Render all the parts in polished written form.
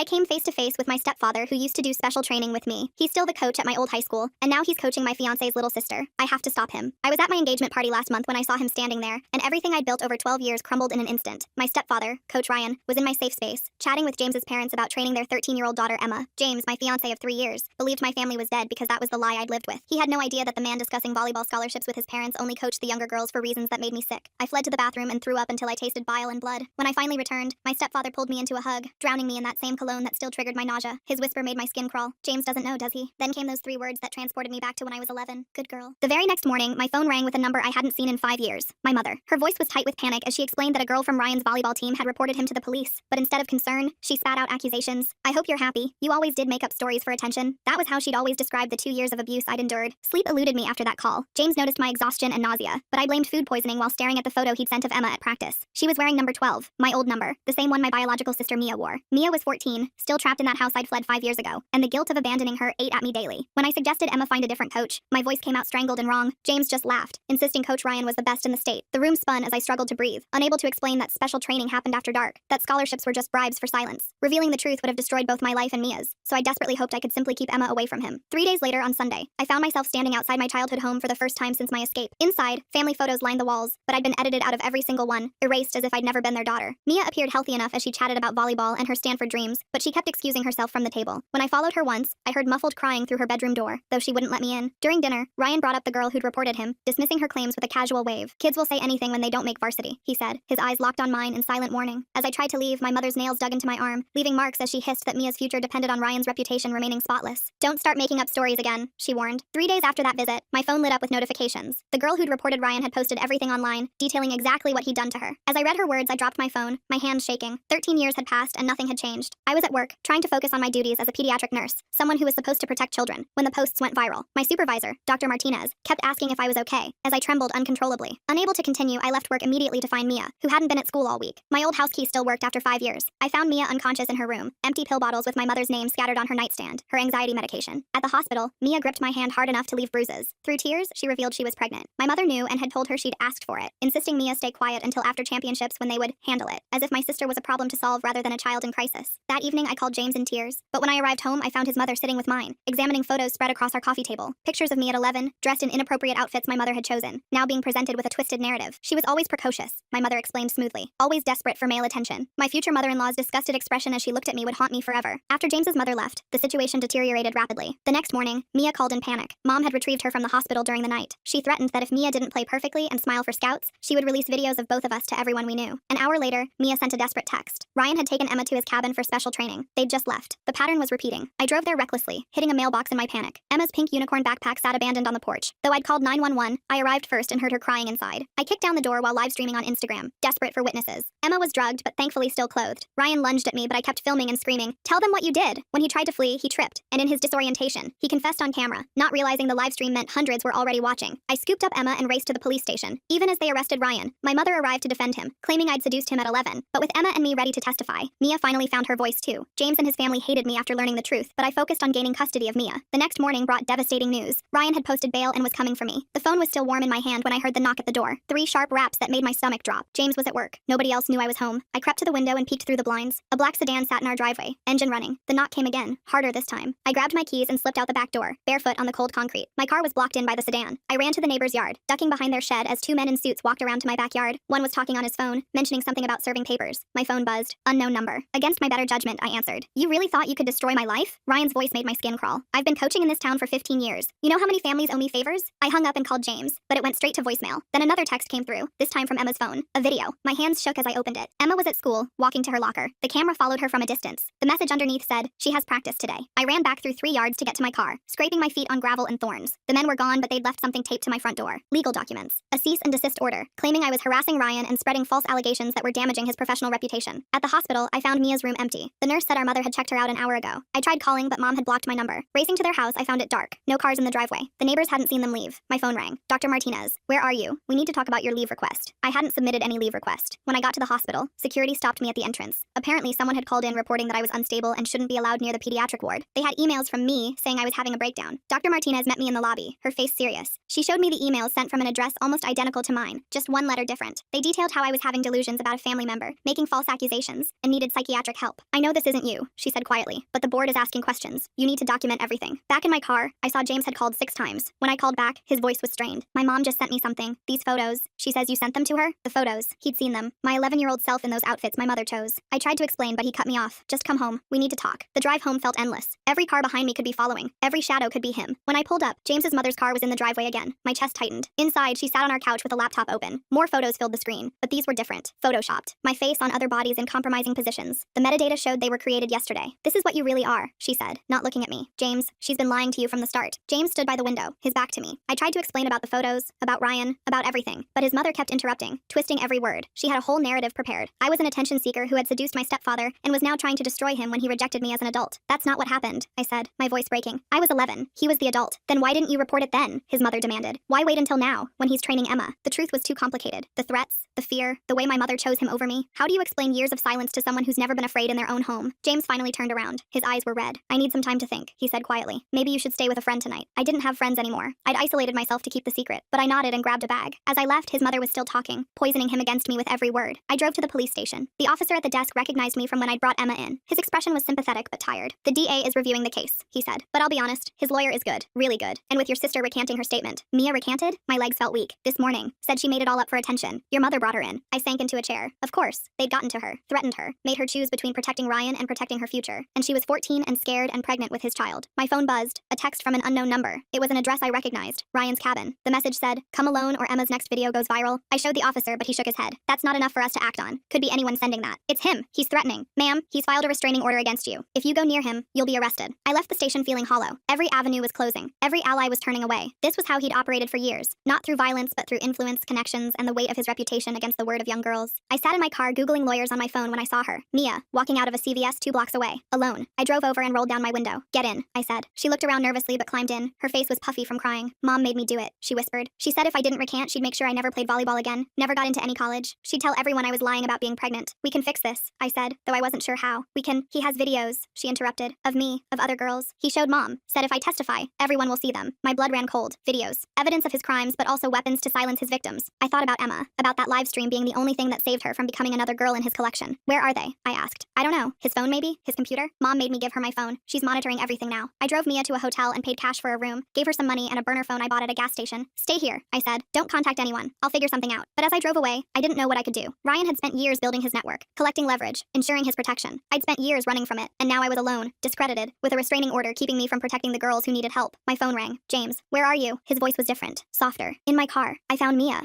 came face to face with my stepfather who used to do special training with me. He's still the coach at my old high school, and now he's coaching my fiancé's little sister. I have to stop him. I was at my engagement party last month when I saw him standing there, and everything I'd built over 12 years crumbled in an instant. My stepfather, Coach Ryan, was in my safe space, chatting with James's parents about training their 13-year-old daughter Emma. James, my fiancé of 3 years, believed my family was dead because that was the lie I'd lived with. He had no idea that the man discussing volleyball scholarships with his parents only coached the younger girls for reasons that made me sick. I fled to the bathroom and threw up until I tasted bile and blood. When I finally returned, my stepfather pulled me into a hug, drowning me in that same cologne that still triggered my nausea. His whisper made my skin crawl. James doesn't know, does he? Then came those 3 words that transported me back to when I was 11. Good girl. The very next morning, my phone rang with a number I hadn't seen in 5 years. My mother. Her voice was tight with panic as she explained that a girl from Ryan's volleyball team had reported him to the police. But instead of concern, she spat out accusations. I hope you're happy. You always did make up stories for attention. That was how she'd always described the 2 years of abuse I'd endured. Sleep eluded me after that call. James noticed my exhaustion and nausea, but I blamed food poisoning while staring at the photo he'd sent of Emma at practice. She was wearing number 12, my old number, the same one my biological sister Mia wore. Mia was 14, still trapped in that house I'd fled 5 years ago, and the guilt of abandoning her ate at me daily. When I suggested Emma find a different coach, my voice came out strangled and wrong. James just laughed, insisting Coach Ryan was the best in the state. The room spun as I struggled to breathe, unable to explain that special training happened after dark, that scholarships were just bribes for silence. Revealing the truth would have destroyed both my life and Mia's, so I desperately hoped I could simply keep Emma away from him. 3 days later on Sunday, I found myself standing outside my childhood home for the first time since my escape. Inside, family photos lined the walls, but I'd been edited out of every single one, erased as if I'd never been their daughter. Mia appeared healthy enough as she chatted about volleyball and her Stanford dreams, but she kept excusing herself from the table. When I followed her once, I heard muffled crying through her bedroom door, though she wouldn't let me in. During dinner, Ryan brought up the girl who'd reported him, dismissing her claims with a casual wave. Kids will say anything when they don't make varsity, he said, his eyes locked on mine in silent warning. As I tried to leave, my mother's nails dug into my arm, leaving marks as she hissed that Mia's future depended on Ryan's reputation remaining spotless. Don't start making up stories again, she warned. 3 days after that visit, my phone lit up with notifications. The girl who'd reported Ryan had posted everything online, detailing exactly what he'd done to her. As I read her words, I dropped my phone, my hands shaking. 13 years had passed and nothing had changed. I was at work, trying to focus on my duties as a pediatric nurse, someone who was supposed to protect children, when the posts went viral. My supervisor, Dr. Martinez, kept asking if I was okay, as I trembled uncontrollably. Unable to continue, I left work immediately to find Mia, who hadn't been at school all week. My old house key still worked after 5 years. I found Mia unconscious in her room, empty pill bottles with my mother's name scattered on her nightstand, her anxiety medication. At the hospital, Mia gripped my hand hard enough to leave bruises. Through tears, she revealed she was pregnant. My mother knew and had told her she'd asked for it, insisting Mia stay quiet until after championships when they would handle it, as if my sister was a problem to solve rather than a child in crisis. That evening, I called James in tears, but when I arrived home, I found his mother sitting with mine, examining photos spread across our coffee table. Pictures of me at 11, dressed in inappropriate outfits my mother had chosen, now being presented with a twisted narrative. She was always precocious, my mother explained smoothly, always desperate for male attention. My future mother-in-law's disgusted expression as she looked at me would haunt me forever. After James's mother left, the situation deteriorated rapidly. The next morning, Mia called in panic. Mom had retrieved her from the hospital during the night. She threatened that if Mia didn't play perfectly and smile for scouts, she would release videos of both of us to everyone we knew. An hour later, Mia sent a desperate text. Ryan had taken Emma to his cabin for special training. They'd just left. The pattern was repeating. I drove there recklessly, hitting a mailbox in my panic. Emma's pink unicorn backpack sat abandoned on the porch. Though I'd called 911, I arrived first and heard her crying inside. I kicked down the door while live streaming on Instagram, desperate for witnesses. Emma was drugged, but thankfully still clothed. Ryan lunged at me, but I kept filming and screaming, "Tell them what you did!" When he tried to flee, he tripped, and in his disorientation, he confessed on camera, not realizing the live stream meant hundreds were already watching. I scooped up Emma and raced to the police station. Even as they arrested Ryan, my mother arrived to defend him, claiming I'd seduced him at 11. But with Emma and me ready to testify, Mia finally found her voice too. James and his family hated me after learning the truth, but I focused on gaining custody of Mia. The next morning brought devastating news. Ryan had posted bail and was coming for me. The phone was still warm in my hand when I heard the knock at the door. 3 sharp raps that made my stomach drop. James was at work. Nobody else knew I was home. I crept to the window and peeked through the blinds. A black sedan sat in our driveway, engine running. The knock came again, harder this time. I grabbed my keys and slipped out the back door, barefoot on the cold concrete. My car was blocked in by the sedan. I ran to the neighbor's yard, ducking behind their shed as 2 men in suits walked around to my backyard. One was talking on his phone, mentioning something about serving papers. My phone buzzed. Unknown number. Against my better judgment, I answered. "You really thought you could destroy my life?" Ryan's voice made my skin crawl. "I've been coaching in this town for 15 years. You know how many families owe me favors?" I hung up and called James, but it went straight to voicemail. Then another text came through, this time from Emma's phone. A video. My hands shook as I opened it. Emma was at school, walking to her locker. The camera followed her from a distance. The message underneath said, "She has practice today." I ran back through 3 yards to get to my car, scraping my feet on gravel and thorns. The men were gone, but they'd left something taped to my front door. Legal documents. A cease and desist order, claiming I was harassing Ryan and spreading false allegations that were damaging his professional reputation. At the hospital, I found Mia's room empty. The nurse said our mother had checked her out an hour ago. I tried calling, but Mom had blocked my number. Racing to their house, I found it dark. No cars in the driveway. The neighbors hadn't seen them leave. My phone rang. "Dr. Martinez, where are you? We need to talk about your leave request." I hadn't submitted any leave request. When I got to the hospital, security stopped me at the entrance. Apparently, someone had called in reporting that I was unstable and shouldn't be allowed near the pediatric ward. They had emails from me saying I was having a breakdown. Dr. Martinez met me in the lobby, her face serious. She showed me the emails sent from an address almost identical to mine, just 1 letter different. They detailed how I was having delusions about a family member, making false accusations, and needed psychiatric help. I know this isn't you, she said quietly, but the board is asking questions. You need to document everything. Back in my car, I saw James had called 6 times. When I called back, his voice was strained. My mom just sent me something. These photos. She says you sent them to her? The photos. He'd seen them. My 11-year-old self in those outfits my mother chose. I tried to explain, but he cut me off. Just come home. We need to talk. The drive home felt endless. Every car behind me could be following. Every shadow could be him. When I pulled up, James's mother's car was in the driveway again. My chest tightened. Inside, she sat on our couch with a laptop open. More photos filled the screen, but these were different. Photoshopped. My face on other bodies in compromising positions. The metadata showed they were created yesterday. This is what you really are, she said, not looking at me. James, she's been lying to you from the start. James stood by the window, his back to me. I tried to explain about the photos, about Ryan, about everything, but his mother kept interrupting, twisting every word. She had a whole narrative prepared. I was an attention seeker who had seduced my stepfather and was now trying to destroy him when he rejected me as an adult. That's not what happened, I said, my voice breaking. I was 11. He was the adult. Then why didn't you report it then? His mother demanded. Why wait until now, when he's training Emma? The truth was too complicated. The threats, the fear, the way my mother chose him over me. How do you explain years of silence to someone who's never been afraid in their own home? James finally turned around. His eyes were red. I need some time to think, he said quietly. Maybe you should stay with a friend tonight. I didn't have friends anymore. I'd isolated myself to keep the secret, but I nodded and grabbed a bag. As I left, his mother was still talking, poisoning him against me with every word. I drove to the police station. The officer at the desk recognized me from when I'd brought Emma in. His expression was sympathetic but tired. The DA is reviewing the case, he said. But I'll be honest, his lawyer is good, really good. And with your sister recanting her statement. Mia recanted? My legs felt weak. This morning. Said she made it all up for attention. Your mother brought her in. I sank into a chair. Of course. They'd gotten to her, threatened her, made her choose between protecting Ryan and protecting her future. And she was 14 and scared and pregnant with his child. My phone buzzed. A text from an unknown number. It was an address I recognized. Ryan's cabin. The message said, "Come alone or Emma's next video goes viral." I showed the officer, but he shook his head. That's not enough for us to act on. Could be anyone sending that. It's him. He's threatening. Ma'am, he's filed a restraining order against you. If you go near him, you'll be arrested. I left the station feeling hollow. Every avenue was closing. Every ally was turning away. This was how he'd operated for years. Not through violence, but through influence, connections, and the weight of his reputation against the word of young girls. I sat in my car Googling lawyers on my phone when I saw her. Mia, walking out of a CVS 2 blocks away. Alone. I drove over and rolled down my window. Get in, I said. She looked around nervously but climbed in. Her face was puffy from crying. Mom made me do it, she whispered. She said if I didn't recant, she'd make sure I never played volleyball again, never got into any college. She'd tell everyone I was lying about being pregnant. We can fix this, I said, though I wasn't sure how. He has videos, she interrupted, of me, of other girls. He showed Mom, said if I testify, everyone will see them. My blood ran cold. Videos. Evidence of his crimes, but also weapons to silence his victims. I thought about Emma, about that live stream being the only thing that saved her from becoming another girl in his collection. Where are they? I asked. I don't know. His phone maybe? His computer? Mom made me give her my phone. She's monitoring everything now. I drove Mia to a hotel and paid cash for a room, gave her some money and a burner phone I bought at a gas station. Stay here, I said. Don't contact anyone. I'll figure something out. But as I drove away, I didn't know what I could do. Ryan had spent years building his network, collecting leverage, ensuring his protection. I'd spent years running from it, and now I was alone, discredited, with a restraining order keeping me from protecting the girls who needed help. My phone rang. James, where are you? His voice was different, softer. In my car. I found Mia.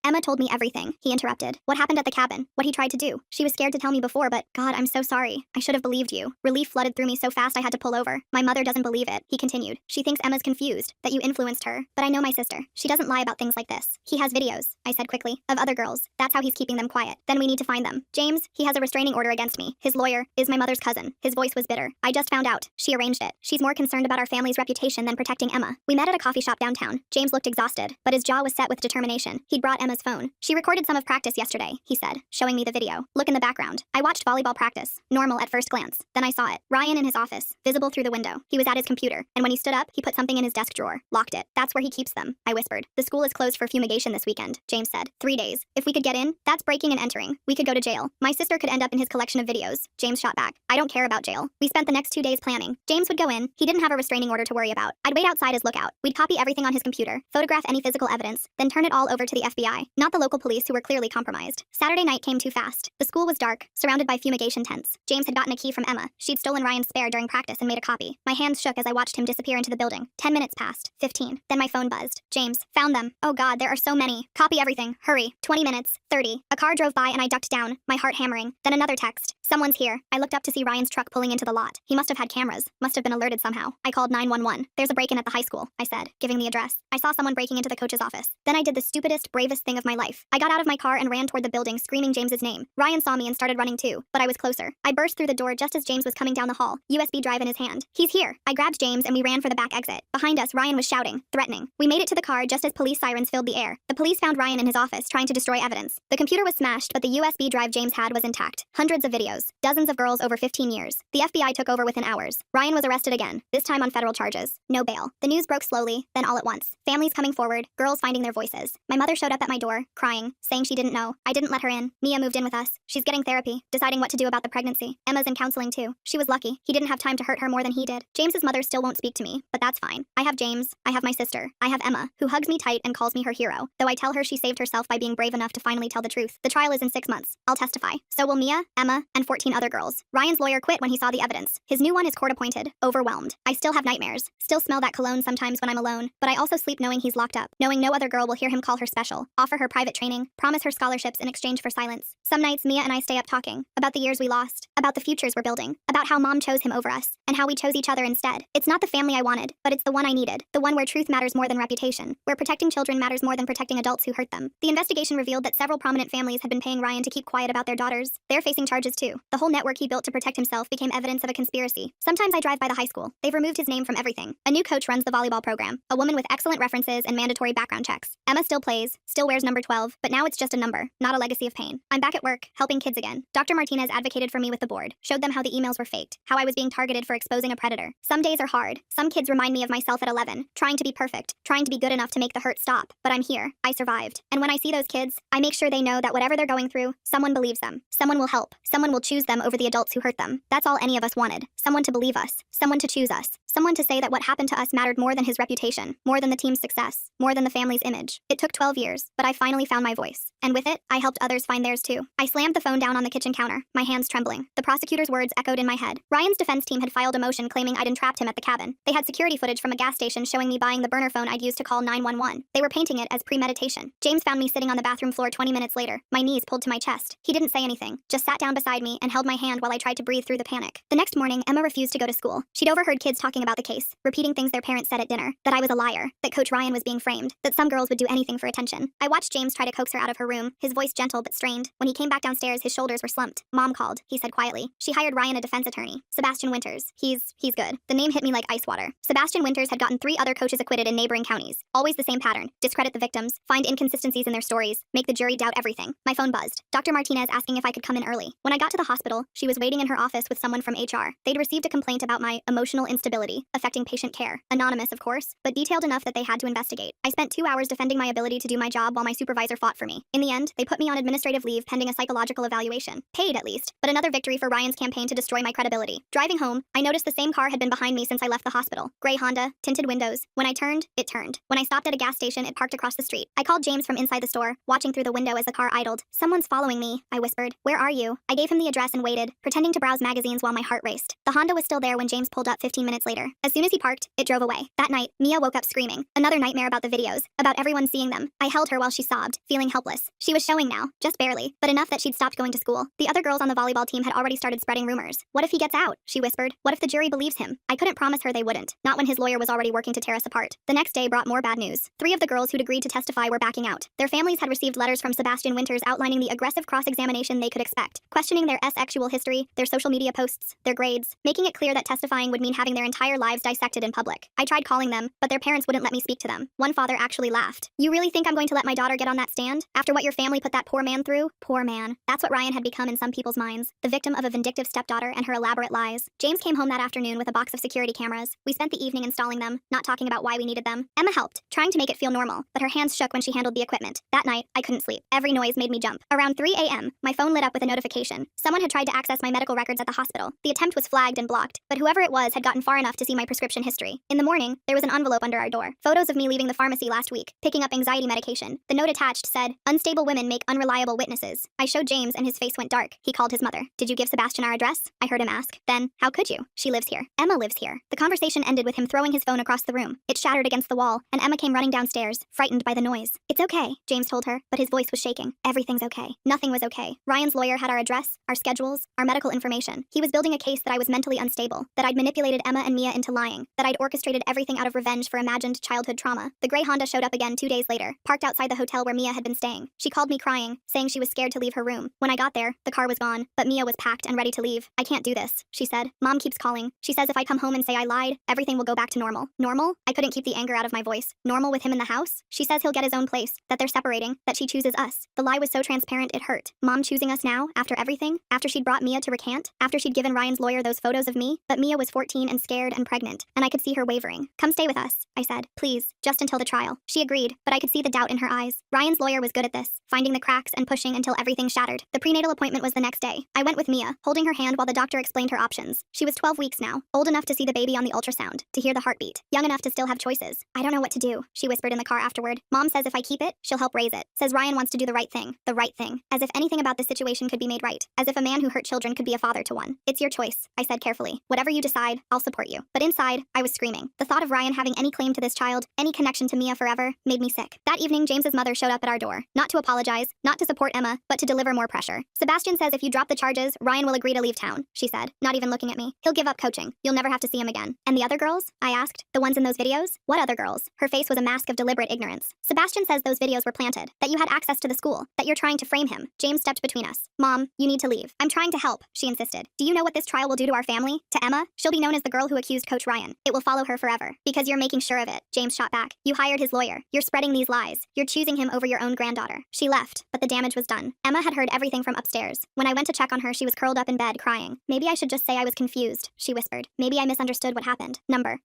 Emma told me everything, he interrupted. What happened at the cabin? What he tried to do? She was scared to tell me before, but God, I'm so sorry. I should have believed you. Relief flooded through me so fast I had to pull over. My mother doesn't believe it, he continued. She thinks Emma's confused, that you influenced her. But I know my sister. She doesn't lie about things like this. He has videos, I said quickly, of other girls. That's how he's keeping them quiet. Then we need to find them. James, he has a restraining order against me. His lawyer is my mother's cousin. His voice was bitter. I just found out. She arranged it. She's more concerned about our family's reputation than protecting Emma. We met at a coffee shop downtown. James looked exhausted, but his jaw was set with determination. He'd brought Emma's phone. She recorded some of practice yesterday, he said, showing me the video. Look in the background. I watched volleyball practice. Normal at first glance. Then I saw it. Ryan in his office, visible through the window. He was at his computer, and when he stood up, he put something in his desk drawer. Locked it. That's where he keeps them, I whispered. The school is closed for fumigation this weekend, James said. 3 days. If we could get in, that's breaking and entering. We could go to jail. My sister could end up in his collection of videos. James shot back. I don't care about jail. We spent the next 2 days planning. James would go in. He didn't have a restraining order to worry about. I'd wait outside his lookout. We'd copy everything on his computer, photograph any physical evidence, then turn it all over to the FBI, not the local police who were clearly compromised. Saturday night came too fast. The school was dark, surrounded by fumigation tents. James had gotten a key from Emma. She'd stolen Ryan's spare during practice and made a copy. My hands shook as I watched him disappear into the building. 10 minutes passed. 15. Then my phone buzzed. James, found them. Oh God, there are so many. Copy everything. Hurry. 20 minutes. 30. A car drove by and I ducked down, my heart hammering. Then another text. Someone's here. I looked up to see Ryan's truck pulling into the lot. He must have had cameras. Must have been alerted somehow. I called 911. There's a break-in at the high school, I said, giving the address. I saw someone breaking into the coach's office. Then I did the stupidest, bravest thing of my life. I got out of my car and ran toward the building screaming James's name. Ryan saw me and started running too, but I was closer. I burst through the door just as James was coming down the hall, USB drive in his hand. He's here. I grabbed James and we ran for the back exit. Behind us, Ryan was shouting, threatening. We made it to the car just as police sirens filled the air. The police found Ryan in his office trying to destroy evidence. The computer was smashed, but the USB drive James had was intact. Hundreds of videos. Dozens of girls over 15 years. The FBI took over within hours. Ryan was arrested again, this time on federal charges. No bail. The news broke slowly, then all at once. Families coming forward, girls finding their voices. My mother showed up at my door, crying, saying she didn't know. I didn't let her in. Mia moved in with us. She's getting therapy, deciding what to do about the pregnancy. crazy. Emma's in counseling too. She was lucky. He didn't have time to hurt her more than he did. James's mother still won't speak to me, but that's fine. I have James, I have my sister, I have Emma, who hugs me tight and calls me her hero, though I tell her she saved herself by being brave enough to finally tell the truth. The trial is in 6 months. I'll testify. So will Mia, Emma, and 14 other girls. Ryan's lawyer quit when he saw the evidence. His new one is court-appointed, overwhelmed. I still have nightmares, still smell that cologne sometimes when I'm alone, but I also sleep knowing he's locked up, knowing no other girl will hear him call her special, offer her private training, promise her scholarships in exchange for silence. Some nights Mia and I stay up talking, about the years we lost, about the futures we're building, about how mom chose him over us, and how we chose each other instead. It's not the family I wanted, but it's the one I needed, the one where truth matters more than reputation, where protecting children matters more than protecting adults who hurt them. The investigation revealed that several prominent families had been paying Ryan to keep quiet about their daughters. They're facing charges too. The whole network he built to protect himself became evidence of a conspiracy. Sometimes I drive by the high school. They've removed his name from everything. A new coach runs the volleyball program, a woman with excellent references and mandatory background checks. Emma still plays, still wears number 12, but now it's just a number, not a legacy of pain. I'm back at work, helping kids again. Dr. Martinez advocated for me with the board, showed them how the emails were faked, how I was being targeted for exposing a predator. Some days are hard. Some kids remind me of myself at 11, trying to be perfect, trying to be good enough to make the hurt stop. But I'm here. I survived. And when I see those kids, I make sure they know that whatever they're going through, someone believes them. Someone will help. Someone will choose them over the adults who hurt them. That's all any of us wanted. Someone to believe us. Someone to choose us. Someone to say that what happened to us mattered more than his reputation, more than the team's success, more than the family's image. It took 12 years, but I finally found my voice. And with it, I helped others find theirs too. I slammed the phone down on the kitchen counter, my hands trembling. The prosecutor's words echoed in my head. Ryan's defense team had filed a motion claiming I'd entrapped him at the cabin. They had security footage from a gas station showing me buying the burner phone I'd used to call 911. They were painting it as premeditation. James found me sitting on the bathroom floor 20 minutes later, my knees pulled to my chest. He didn't say anything, just sat down beside me and held my hand while I tried to breathe through the panic. The next morning, Emma refused to go to school. She'd overheard kids talking about the case, repeating things their parents said at dinner, that I was a liar, that Coach Ryan was being framed, that some girls would do anything for attention. I watched James try to coax her out of her room, his voice gentle but strained. When he came back downstairs, his shoulders were slumped. Mom called, he said quietly. She hired Ryan a defense attorney, Sebastian Winters. He's good. The name hit me like ice water. Sebastian Winters had gotten 3 other coaches acquitted in neighboring counties. Always the same pattern. Discredit the victims, find inconsistencies in their stories, make the jury doubt everything. My phone buzzed. Dr. Martinez asking if I could come in early. When I got to the hospital, she was waiting in her office with someone from HR. They'd received a complaint about my emotional instability, affecting patient care. Anonymous, of course, but detailed enough that they had to investigate. I spent 2 hours defending my ability to do my job while my supervisor fought for me. In the end, they put me on administrative leave pending a psychological evaluation. Paid, at least, but another victory for Ryan's campaign to destroy my credibility. Driving home, I noticed the same car had been behind me since I left the hospital. Gray Honda, tinted windows. When I turned, it turned. When I stopped at a gas station, it parked across the street. I called James from inside the store, watching through the window as the car idled. Someone's following me, I whispered. Where are you? I gave him the address and waited, pretending to browse magazines while my heart raced. The Honda was still there when James pulled up 15 minutes later. As soon as he parked, it drove away. That night, Mia woke up screaming. Another nightmare about the videos, about everyone seeing them. I held her while she sobbed, feeling helpless. She was showing now, just barely, but enough that she'd stopped going to school. The other girls on the volleyball team had already started spreading rumors. What if he gets out? She whispered. What if the jury believes him? I couldn't promise her they wouldn't, not when his lawyer was already working to tear us apart. The next day brought more bad news. 3 of the girls who'd agreed to testify were backing out. Their families had received letters from Sebastian Winters outlining the aggressive cross-examination they could expect, questioning their sexual history, their social media posts, their grades, making it clear that testifying would mean having their entire lives dissected in public. I tried calling them, but their parents wouldn't let me speak to them. One father actually laughed. You really think I'm going to let my daughter get on that stand? After what your family put that poor man through? Poor man. That's what Ryan had become in some people's minds, the victim of a vindictive stepdaughter and her elaborate lies. James came home that afternoon with a box of security cameras. We spent the evening installing them, not talking about why we needed them. Emma helped, trying to make it feel normal, but her hands shook when she handled the equipment. That night, I couldn't sleep. Every noise made me jump. Around 3 a.m., my phone lit up with a notification. Someone had tried to access my medical records at the hospital. The attempt was flagged and blocked, but whoever it was had gotten far enough to see my prescription history. In the morning, there was an envelope under our door. Photos of me leaving the pharmacy last week, picking up anxiety medication. The note attached said, "Unstable women make unreliable witnesses." I showed James and his face went dark. He called his mother. "Did you give Sebastian our address?" I heard him ask. Then, "How could you? She lives here. Emma lives here." The conversation ended with him throwing his phone across the room. It shattered against the wall, and Emma came running downstairs, frightened by the noise. "It's okay," James told her, but his voice was shaking. "Everything's okay." Nothing was okay. Ryan's lawyer had our address, our schedules, our medical information. He was building a case that I was mentally unstable, that I'd manipulated Emma and Mia into lying, that I'd orchestrated everything out of revenge for imagined childhood trauma. The gray Honda showed up again 2 days later, parked outside the hotel where Mia had been staying. She called me crying, saying she was scared to leave her room. When I got there, the car was gone, but Mia was packed and ready to leave. "I can't do this," she said. "Mom keeps calling. She says if I come home and say I lied, everything will go back to normal." Normal? I couldn't keep the anger out of my voice. Normal with him in the house? She says he'll get his own place, that they're separating, that she chooses us. The lie was so transparent it hurt. Mom choosing us now, after everything? After she'd brought Mia to recant? After she'd given Ryan's lawyer those photos of me? But Mia was 14 and scared and pregnant, and I could see her wavering. Come stay with us, I said. Please, just until the trial. She agreed, but I could see the doubt in her eyes. Ryan's lawyer was good at this, finding the cracks and pushing until everything shattered. The prenatal appointment was the next day. I went with Mia, holding her hand while the doctor explained her options. She was 12 weeks now, old enough to see the baby on the ultrasound, to hear the heartbeat, young enough to still have choices. I don't know what to do, she whispered in the car afterward. Mom says if I keep it, she'll help raise it. Says Ryan wants to do the right thing. The right thing. As if anything about this situation could be made right. As if a man who hurt children could be a father to one. It's your choice, I said carefully. Whatever you decide, I'll support you. But inside, I was screaming. The thought of Ryan having any claim to this child, any connection to Mia forever, made me sick. That evening, James's mother showed up at our door. Not to apologize, not to support Emma, but to deliver more pressure. Sebastian says if you drop the charges, Ryan will agree to leave town, she said, not even looking at me. He'll give up coaching. You'll never have to see him again. And the other girls? I asked. The ones in those videos? What other girls? Her face was a mask of deliberate ignorance. Sebastian says those videos were planted, that you had access to the school, that you're trying to frame him. James stepped between us. Mom, you need to leave. I'm trying to help, she insisted. Do you know what this trial will do to our family? To Emma? She'll be known as the girl who accused Coach Ryan. It will follow her forever. Because you're making sure of it, James shot back. You hired his lawyer. You're spreading these lies. You're choosing him over your own granddaughter. She left, but the damage was done. Emma had heard everything from upstairs. When I went to check on her, she was curled up in bed, crying. Maybe I should just say I was confused, she whispered. Maybe I misunderstood what happened.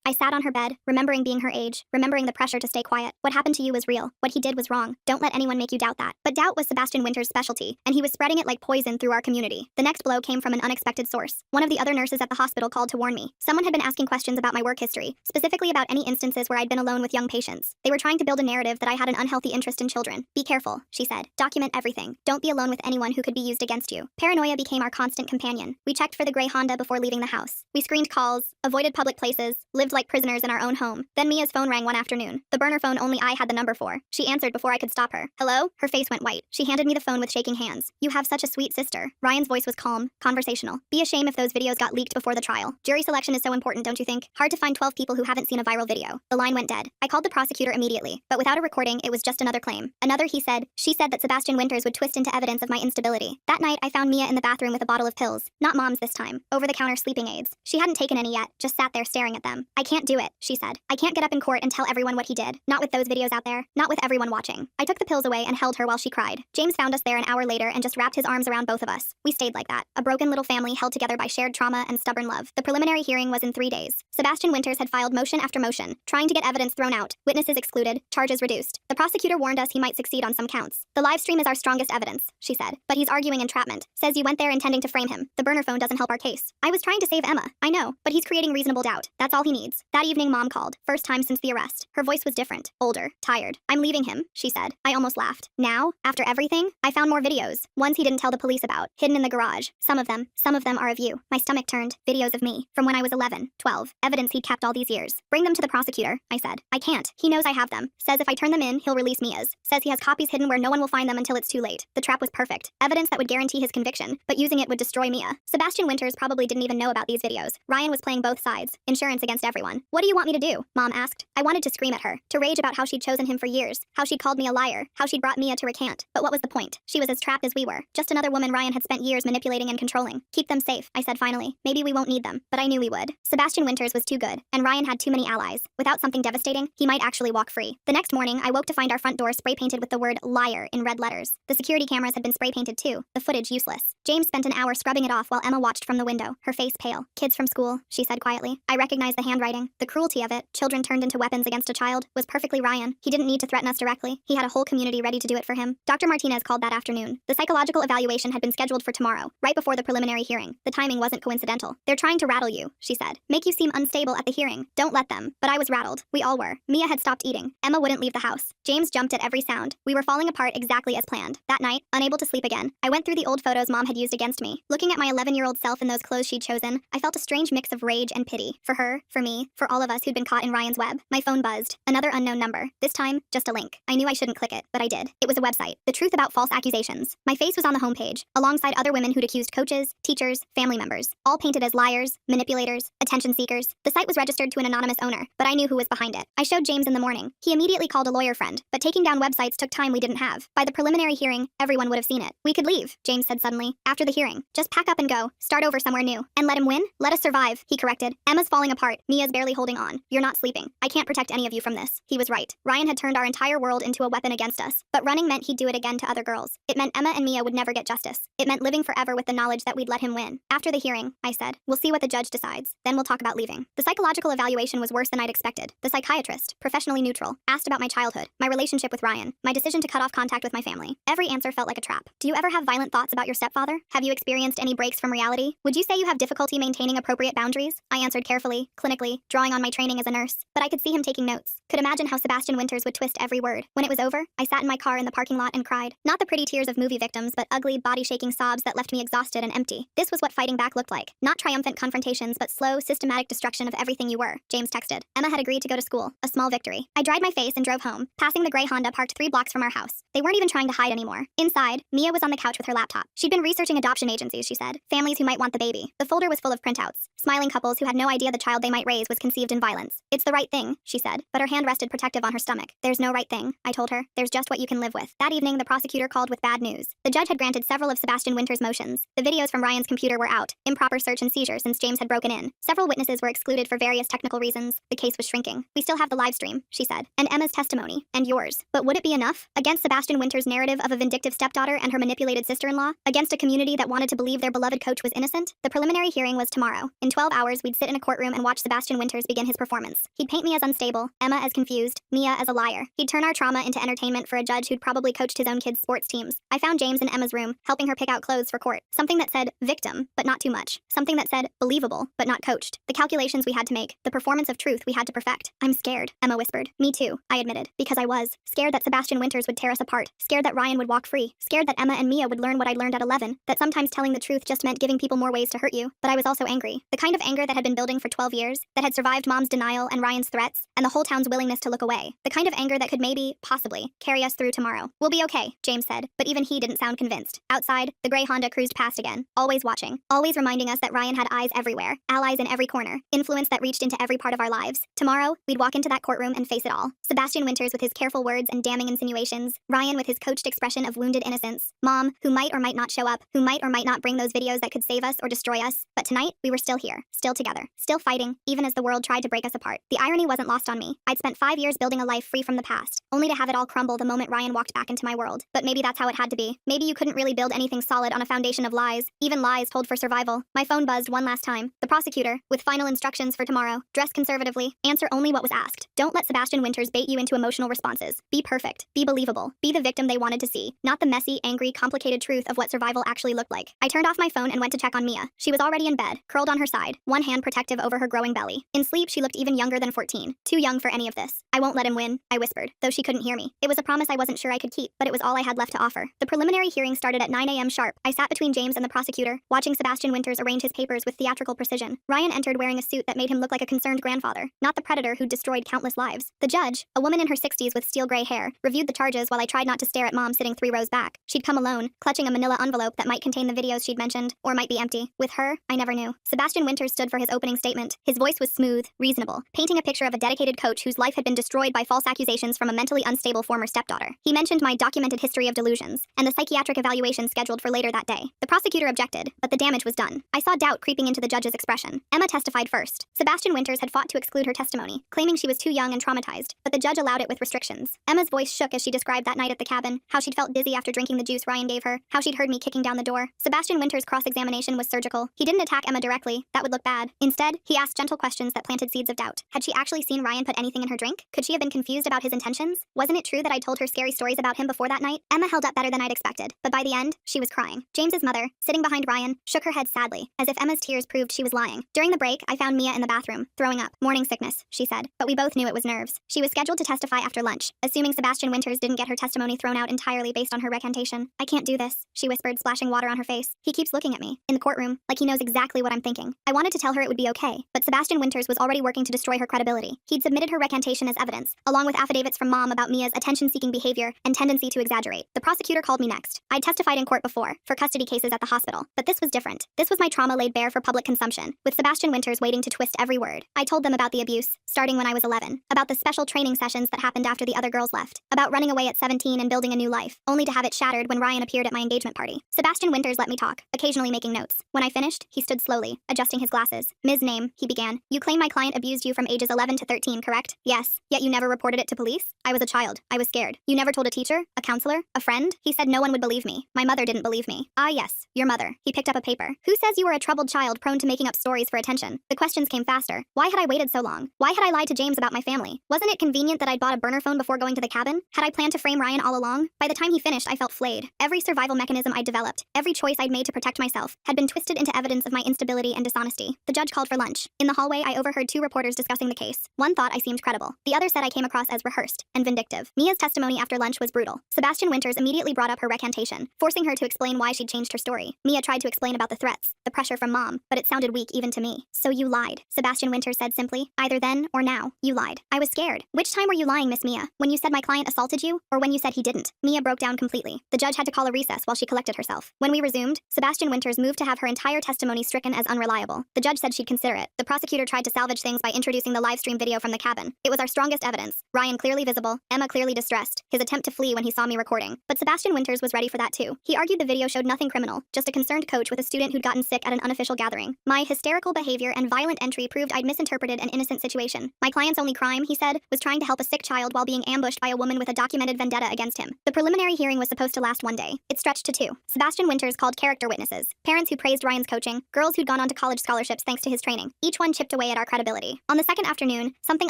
I sat on her bed, remembering being her age, remembering the pressure to stay quiet. What happened to you was real. What he did was wrong. Don't let anyone make you doubt that. But doubt was Sebastian Winter's specialty, and he was spreading it like poison through our community. The next blow came from an unexpected source. One of the other nurses at the hospital called to warn me. Someone had been asking questions about my work history, specifically about any instances where I'd been alone with young patients. They were trying to build a narrative that I had an unhealthy interest in children. Be careful, she said. Document everything. Don't be alone with anyone who could be used against you. Paranoia became our constant companion. We checked for the gray Honda before leaving the house. We screened calls, avoided public places, lived like prisoners in our own home. Then Mia's phone rang one afternoon. The burner phone only I had the number for. She answered before I could stop her. Hello? Her face went white. She handed me the phone with shaking hands. You have such a sweet sister. Ryan's voice was calm, conversational. Be a shame if those videos got leaked before the trial. Jury selection is so important, don't you think? Hard to find 12 people who haven't seen a viral video. The line went dead. I called the prosecutor immediately, but without a recording, it was just another claim. Another he said, she said that Sebastian Winters would twist into evidence of my instability. That night, I found Mia in the bathroom with a bottle of pills. Not Mom's this time. Over-the-counter sleeping aids. She hadn't taken any yet, just sat there staring at them. I can't do it, she said. I can't get up in court and tell everyone what he did. Not with those videos out there. Not with everyone watching. I took the pills away and held her while she cried. James found us there an hour later and just wrapped his arms around both of us. We stayed like that. A broken little family held together by shared trauma and stubborn love. The preliminary hearing was in 3 days. Sebastian Winters had filed motion after motion, trying to get evidence thrown out, witnesses excluded, charges reduced. The prosecutor warned us he might succeed on some counts. The live stream is our strongest evidence, she said. But he's arguing entrapment. Says you went there intending to frame him. The burner phone doesn't help our case. I was trying to save Emma. I know, but he's creating reasonable doubt. That's all he needs. That evening, Mom called. First time since the arrest. Her voice was different, older, tired. I'm leaving him, she said. I almost laughed. Now, after everything, I found more videos. Ones he didn't tell the police about, hidden in the garage. Some of them are of you. My stomach turned. Videos of me. From when I was 11, 12. Evidence he'd kept all these years. Bring them to the prosecutor, I said. I can't. He knows I have them. Says if I turn them in, he'll release Mia's. Says he has copies hidden where no one will find them until it's too late. The trap was perfect. Evidence that would guarantee his conviction, but using it would destroy Mia. Sebastian Winters probably didn't even know about these videos. Ryan was playing both sides. Insurance against everyone. What do you want me to do? Mom asked. I wanted to scream at her, to rage about how she'd chosen him for years, how she'd called me a liar, how she'd brought Mia to recant. But what was the point? She was as trapped as we were. Just another woman Ryan had spent years manipulating and controlling. Keep them safe, I said finally. Maybe we won't need them, but I knew we would. Sebastian Winters was too good, and Ryan had too many allies. Without something devastating, he might actually walk free. The next morning, I woke to find our front door spray painted with the word liar in red letters. The security cameras had been spray painted too, the footage useless. James spent an hour scrubbing it off while Emma watched from the window, her face pale. Kids from school, she said quietly. I recognized the handwriting, the cruelty of it. Children turned into weapons against a child was perfectly Ryan. He didn't need to threaten us directly. He had a whole community ready to do it for him. Dr. Martinez called that afternoon. The psychological evaluation had been scheduled for tomorrow, right before the preliminary hearing. The timing wasn't coincidental. They're trying to rattle you, she said. Make you seem unstable at the hearing. Don't let them. But I was rattled. We all were. Mia had stopped eating. Emma wouldn't leave the house. James jumped at every sound. We were falling apart exactly as planned. That night, unable to sleep again, I went through the old photos Mom had used against me. Looking at my 11-year-old self in those clothes she'd chosen, I felt a strange mix of rage and pity. For her, for me, for all of us who'd been caught in Ryan's web. My phone buzzed. Another unknown number. This time, just a link. I knew I shouldn't click it, but I did. It was a website. The truth about false accusations. My face was on the homepage, alongside other women who'd accused coaches, teachers, family members, all painted as liars, manipulators, attention seekers. The site was registered to an anonymous owner, but I knew who was behind it. I showed James in the morning. He immediately called a lawyer friend, but taking down websites took time we didn't have. By the preliminary hearing, everyone would have seen it. We could leave, James said suddenly. After the hearing, just pack up and go. Start over somewhere new. And let him win? Let us survive, he corrected. Emma's falling apart. Mia's barely holding on. You're not sleeping. I can't protect any of you from this. He was right. Ryan had turned our entire world into a weapon against us. But running meant he'd do it again to other girls. It meant Emma and Mia would never get justice. It meant living forever with the knowledge that we'd let him win. After the hearing, I said, we'll see what the judge decides. Then we'll talk talk about leaving. The psychological evaluation was worse than I'd expected. The psychiatrist, professionally neutral, asked about my childhood, my relationship with Ryan, my decision to cut off contact with my family. Every answer felt like a trap. Do you ever have violent thoughts about your stepfather? Have you experienced any breaks from reality? Would you say you have difficulty maintaining appropriate boundaries? I answered carefully, clinically, drawing on my training as a nurse. But I could see him taking notes. Could imagine how Sebastian Winters would twist every word. When it was over, I sat in my car in the parking lot and cried. Not the pretty tears of movie victims, but ugly, body-shaking sobs that left me exhausted and empty. This was what fighting back looked like. Not triumphant confrontations, but slow, systematic destruction of everything you were. James texted. Emma had agreed to go to school. A small victory. I dried my face and drove home, passing the gray Honda parked 3 blocks from our house. They weren't even trying to hide anymore. Inside, Mia was on the couch with her laptop. She'd been researching adoption agencies, she said. Families who might want the baby. The folder was full of printouts. Smiling couples who had no idea the child they might raise was conceived in violence. It's the right thing, she said, but her hand rested protective on her stomach. There's no right thing, I told her. There's just what you can live with. That evening, the prosecutor called with bad news. The judge had granted several of Sebastian Winters' motions. The videos from Ryan's computer were out. Improper search and seizure since James had broken in. Several witnesses were excluded for various technical reasons. The case was shrinking. We still have the live stream, she said, and Emma's testimony, and yours. But would it be enough? Against Sebastian Winters' narrative of a vindictive stepdaughter and her manipulated sister-in-law? Against a community that wanted to believe their beloved coach was innocent? The preliminary hearing was tomorrow. In 12 hours, we'd sit in a courtroom and watch Sebastian Winters begin his performance. He'd paint me as unstable, Emma as confused, Mia as a liar. He'd turn our trauma into entertainment for a judge who'd probably coached his own kids' sports teams. I found James in Emma's room, helping her pick out clothes for court. Something that said victim, but not too much. Something that said believable, but not coached. The calculations we had to make, the performance of truth we had to perfect. I'm scared, Emma whispered. Me too, I admitted, because I was. Scared that Sebastian Winters would tear us apart. Scared that Ryan would walk free. Scared that Emma and Mia would learn what I'd learned at 11, that sometimes telling the truth just meant giving people more ways to hurt you. But I was also angry. The kind of anger that had been building for 12 years, that had survived Mom's denial and Ryan's threats, and the whole town's willingness to look away. The kind of anger that could maybe, possibly, carry us through tomorrow. We'll be okay, James said, but even he didn't sound convinced. Outside, the gray Honda cruised past again, always watching, always reminding us that Ryan had eyes everywhere, allies in every corner, influence that reached into every part of our lives. Tomorrow, we'd walk into that courtroom and face it all. Sebastian Winters with his careful words and damning insinuations, Ryan with his coached expression of wounded innocence, Mom, who might or might not show up, who might or might not bring those videos that could save us or destroy us. But tonight, we were still here, still together, still fighting, even as the world tried to break us apart. The irony wasn't lost on me. I'd spent 5 years building a life free from the past, only to have it all crumble the moment Ryan walked back into my world. But maybe that's how it had to be. Maybe you couldn't really build anything solid on a foundation of lies, even lies told for survival. My phone buzzed one last time. The prosecutor, with final instructions for tomorrow. Dress conservatively. Answer only what was asked. Don't let Sebastian Winters bait you into emotional responses. Be perfect. Be believable. Be the victim they wanted to see, not the messy, angry, complicated truth of what survival actually looked like. I turned off my phone and went to check on Mia. She was already in bed, curled on her side, one hand protective over her growing belly. In sleep, she looked even younger than 14. Too young for any of this. I won't let him win, I whispered, though she couldn't hear me. It was a promise I wasn't sure I could keep, but it was all I had left to offer. The preliminary hearing started at 9 a.m. sharp. I sat between James and the prosecutor, watching Sebastian Winters arrange his papers with theatrical precision. Ryan entered wearing a suit that made him look like a concerned grandfather, not the predator who destroyed countless lives. The judge, a woman in her 60s with steel gray hair, reviewed the charges while I tried not to stare at Mom sitting 3 rows back. She'd come alone, clutching a manila envelope that might contain the videos she'd mentioned, or might be empty. With her, I never knew. Sebastian Winters stood for his opening statement. His voice was smooth, reasonable, painting a picture of a dedicated coach whose life had been destroyed by false accusations from a mentally unstable former stepdaughter. He mentioned my documented history of delusions, and the psychiatric evaluation scheduled for later that day. The prosecutor objected, but the damage was done. I saw doubt creeping into the judge's expression. Emma testified first. Sebastian Winters had fought to exclude her testimony, claiming she was too young and traumatized, but the judge allowed it with restrictions. Emma's voice shook as she described that night at the cabin, how she'd felt dizzy after drinking the juice Ryan gave her, how she'd heard me kicking down the door. Sebastian Winters' cross-examination was surgical. He didn't attack Emma directly. That would look bad. Instead, he asked gentle questions that planted seeds of doubt. Had she actually seen Ryan put anything in her drink? Could she have been confused about his intentions? Wasn't it true that I'd told her scary stories about him before that night? Emma held up better than I'd expected, but by the end, she was crying. James's mother, sitting behind Ryan, shook her head sadly, as if Emma's tears proved she was lying. During the break, I found Mia in the bathroom, throwing up. Morning sickness, she said, but we both knew it was nerves. She was scheduled to testify after lunch, assuming Sebastian Winters didn't get her testimony thrown out entirely based on her recantation. I can't do this, she whispered, splashing water on her face. He keeps looking at me, in the courtroom, like he knows exactly what I'm thinking. I wanted to tell her it would be okay, but Sebastian Winters was already working to destroy her credibility. He'd submitted her recantation as evidence, along with affidavits from Mom about Mia's attention-seeking behavior and tendency to exaggerate. The prosecutor called me next. I'd testified in court before, for custody cases at the hospital, but this was different. This was my trauma laid bare for public consumption, with Sebastian Winters waiting to twist every word. I told them about the abuse, starting when I was 11, about the special training sessions that happened after the other girls left, about running away at 17 and building a new life, only to have it shattered when Ryan appeared at my engagement party. Sebastian Winters let me talk, occasionally making notes. When I finished, he stood slowly, adjusting his glasses. Ms. Name, he began. You claim my client abused you from ages 11 to 13, correct? Yes. Yet you never reported it to police? I was a child. I was scared. You never told a teacher? A counselor? A friend? He said no one would believe me. My mother didn't believe me. Ah, yes, your mother. He picked up a paper. Who says you were a troubled child prone to making up stories for attention? question. The questions came faster. Why had I waited so long? Why had I lied to James about my family? Wasn't it convenient that I'd bought a burner phone before going to the cabin? Had I planned to frame Ryan all along? By the time he finished, I felt flayed. Every survival mechanism I'd developed, every choice I'd made to protect myself, had been twisted into evidence of my instability and dishonesty. The judge called for lunch. In the hallway, I overheard two reporters discussing the case. One thought I seemed credible. The other said I came across as rehearsed and vindictive. Mia's testimony after lunch was brutal. Sebastian Winters immediately brought up her recantation, forcing her to explain why she'd changed her story. Mia tried to explain about the threats, the pressure from Mom, but it sounded weak even to me. So you lied, Sebastian Winters said simply. Either then or now, you lied. I was scared. Which time were you lying, Miss Mia? When you said my client assaulted you, or when you said he didn't? Mia broke down completely. The judge had to call a recess while she collected herself. When we resumed, Sebastian Winters moved to have her entire testimony stricken as unreliable. The judge said she'd consider it. The prosecutor tried to salvage things by introducing the live stream video from the cabin. It was our strongest evidence. Ryan clearly visible, Emma clearly distressed, his attempt to flee when he saw me recording. But Sebastian Winters was ready for that too. He argued the video showed nothing criminal, just a concerned coach with a student who'd gotten sick at an unofficial gathering. My hysterical behavior and violent entry proved I'd misinterpreted an innocent situation. My client's only crime, he said, was trying to help a sick child while being ambushed by a woman with a documented vendetta against him. The preliminary hearing was supposed to last one day. It stretched to two. Sebastian Winters called character witnesses, parents who praised Ryan's coaching, girls who'd gone on to college scholarships thanks to his training. Each one chipped away at our credibility. On the second afternoon, something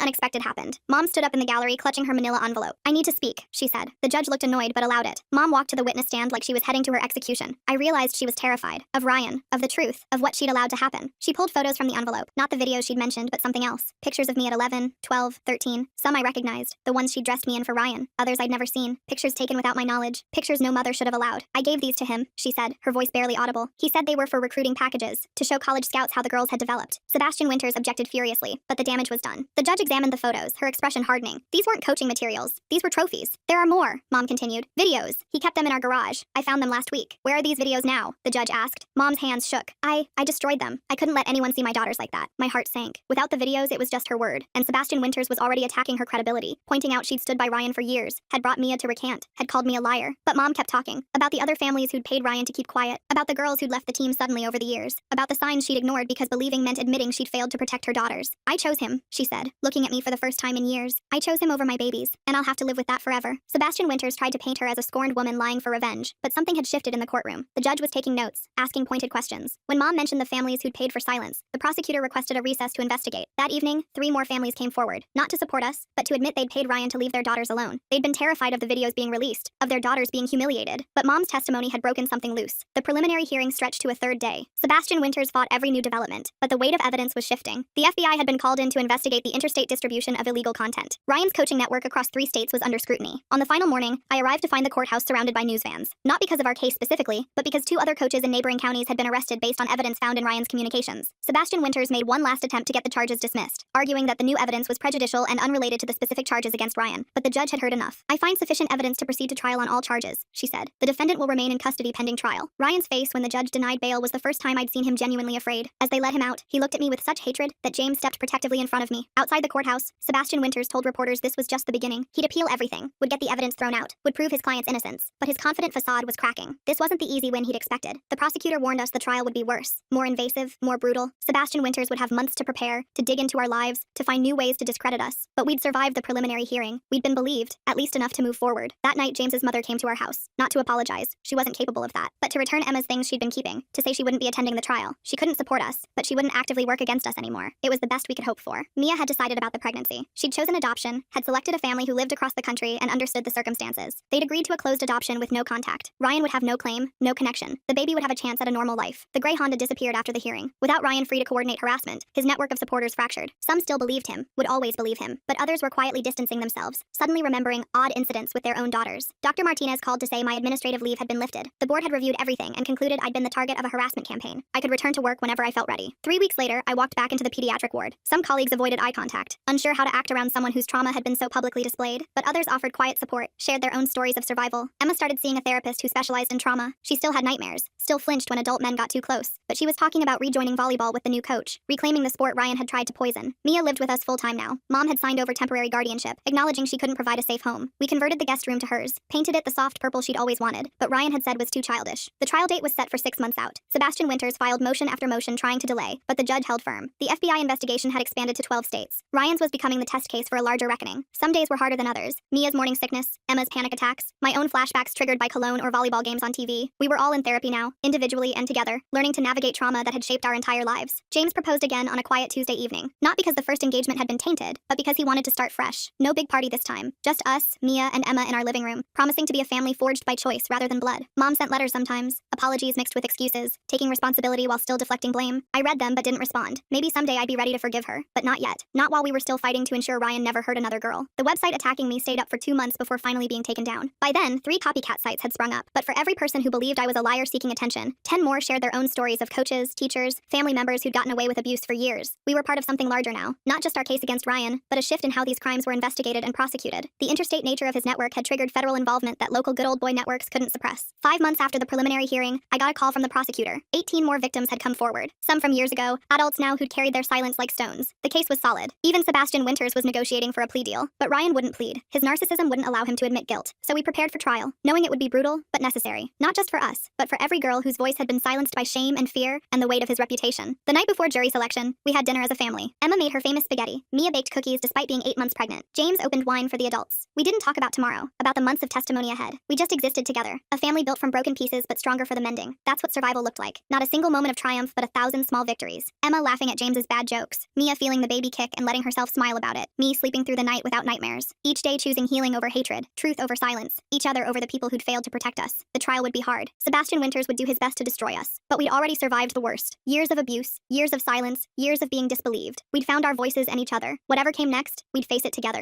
unexpected happened. Mom stood up in the gallery clutching her manila envelope. I need to speak, she said. The judge looked annoyed but allowed it. Mom walked to the witness stand like she was heading to her execution. I realized she was terrified. Of Ryan. Of the truth. Of what she'd allowed to happen. She pulled photos from the envelope. Not the videos she'd mentioned, but something else. Pictures of me at 11, 12, 13. Some I recognized. The ones she dressed me in for Ryan. Others I'd never seen. Pictures taken without my knowledge. Pictures no mother should have allowed. I gave these to him, she said, her voice barely audible. He said they were for recruiting packages, to show college scouts how the girls had developed. Sebastian Winters objected furiously, but the damage was done. The judge examined the photos, her expression hardening. These weren't coaching materials. These were trophies. There are more, Mom continued. Videos. He kept them in our garage. I found them last week. Where are these videos now? The judge asked. Mom's hands shook. I destroyed them. I couldn't let anyone see my daughters like that. My heart sank. Without the videos, it was just her word. And Sebastian Winters was already attacking her credibility, pointing out she'd stood by Ryan for years, had brought Mia to recant, had called me a liar. But Mom kept talking. About the other families who'd paid Ryan to keep quiet, about the girls who'd left the team suddenly over the years, about the signs she'd ignored because believing meant admitting she'd failed to protect her daughters. I chose him, she said, looking at me for the first time in years. I chose him over my babies, and I'll have to live with that forever. Sebastian Winters tried to paint her as a scorned woman lying for revenge, but something had shifted in the courtroom. The judge was taking notes, asking pointed questions. When Mom mentioned the families who'd paid for silence, the prosecutor requested a recess to investigate. That evening, 3 more families came forward, not to support us, but to admit they'd paid Ryan to leave their daughters alone. They'd been terrified of the videos being released, of their daughters being humiliated. But Mom's testimony had broken something loose. The preliminary hearing stretched to a third day. Sebastian Winters fought every new development, but the weight of evidence was shifting. The FBI had been called in to investigate the interstate distribution of illegal content. Ryan's coaching network across 3 states was under scrutiny. On the final morning, I arrived to find the courthouse surrounded by news vans. Not because of our case specifically, but because 2 other coaches in neighboring counties had been arrested based on evidence found in Ryan's communications. Sebastian Winters made one last attempt to get the charges dismissed, arguing that the new evidence was prejudicial and unrelated to the specific charges against Ryan. But the judge had heard enough. I find sufficient evidence to proceed to trial on all charges, she said. The defendant will remain in custody pending trial. Ryan's face when the judge denied bail was the first time I'd seen him genuinely afraid. As they let him out, he looked at me with such hatred that James stepped protectively in front of me. Outside the courthouse, Sebastian Winters told reporters this was just the beginning. He'd appeal everything, would get the evidence thrown out, would prove his client's innocence. But his confident facade was cracking. This wasn't the easy win he'd expected. The prosecutor warned us the trial would be worse, more invasive, more brutal. Sebastian Winters would have months to prepare, to dig into our lives, to find new ways to discredit us. But we'd survived the preliminary hearing. We'd been believed, at least enough to move forward. That night, James's mother came to our house. Not to apologize. She wasn't capable of that. But to return Emma's things she'd been keeping. To say she wouldn't be attending the trial. She couldn't support us, but she wouldn't actively work against us anymore. It was the best we could hope for. Mia had decided about the pregnancy. She'd chosen adoption, had selected a family who lived across the country and understood the circumstances. They'd agreed to a closed adoption with no contact. Ryan would have no claim, no connection. The baby would have a chance at a normal life. The gray Honda disappeared after the hearing. Without Ryan free to coordinate harassment, his network of supporters fractured. Some still believed him, would always believe him, but others were quietly distancing themselves, suddenly remembering odd incidents with their own daughters. Dr. Martinez called to say my administrative leave had been lifted. The board had reviewed everything and concluded I'd been the target of a harassment campaign. I could return to work whenever I felt ready. 3 weeks later, I walked back into the pediatric ward. Some colleagues avoided eye contact, unsure how to act around someone whose trauma had been so publicly displayed, but others offered quiet support, shared their own stories of survival. Emma started seeing a therapist who specialized in trauma. She still had nightmares, still flinched when adult men got too close, but she was talking about rejoining volleyball with the new coach, reclaiming the sport Ryan had tried to poison. Mia lived with us full-time now. Mom had signed over temporary guardianship, acknowledging she couldn't provide a safe home. We converted the guest room to hers, painted it the soft purple she'd always wanted, but Ryan had said was too childish. The trial date was set for 6 months out. Sebastian Winters filed motion after motion trying to delay, but the judge held firm. The FBI investigation had expanded to 12 states. Ryan's was becoming the test case for a larger reckoning. Some days were harder than others. Mia's morning sickness, Emma's panic attacks, my own flashbacks triggered by cologne or volleyball games on TV. We were all in therapy now, individually and together, learning to navigate trauma that had shaped our entire lives. James proposed again on a quiet Tuesday evening, not because the first engagement had been tainted, but because he wanted to start fresh. No big party this time. Just us, Mia, and Emma in our living room, promising to be a family forged by choice rather than blood. Mom sent letters sometimes, apologies mixed with excuses, taking responsibility while still deflecting blame. I read them but didn't respond. Maybe someday I'd be ready to forgive her, but not yet. Not while we were still fighting to ensure Ryan never hurt another girl. The website attacking me stayed up for 2 months before finally being taken down. By then, 3 copycat sites had sprung up, but for every person who believed I was a liar seeking attention, 10 more shared their own stories of coaches, teachers, family members who'd gotten away with abuse for years. We were part of something larger now, not just our case against Ryan, but a shift in how these crimes were investigated and prosecuted. The interstate nature of his network had triggered federal involvement that local good old boy networks couldn't suppress. 5 months after the preliminary hearing, I got a call from the prosecutor. 18 more victims had come forward, some from years ago, adults now who'd carried their silence like stones. The case was solid. Even Sebastian Winters was negotiating for a plea deal, but Ryan wouldn't plead. His narcissism wouldn't allow him to admit guilt, so we prepared for trial, knowing it would be brutal, but necessary. Not just for us, but for every girl whose voice had been silenced by shame and fear and the weight of his reputation. The night before jury selection, we had dinner as a family. Emma made her famous spaghetti. Mia baked cookies despite being 8 months pregnant. James opened wine for the adults. We didn't talk about tomorrow, about the months of testimony ahead. We just existed together. A family built from broken pieces but stronger for the mending. That's what survival looked like. Not a single moment of triumph, but 1,000 small victories. Emma laughing at James's bad jokes. Mia feeling the baby kick and letting herself smile about it. Me sleeping through the night without nightmares. Each day choosing healing over hatred, truth over silence, each other over the people who'd failed to protect us. The trial would be hard. Sebastian Winters would do his best to destroy us. But we'd already survived the worst. Years of abuse, years of silence, years of being disbelieved. We'd found our voices and each other. Whatever came next, we'd face it together.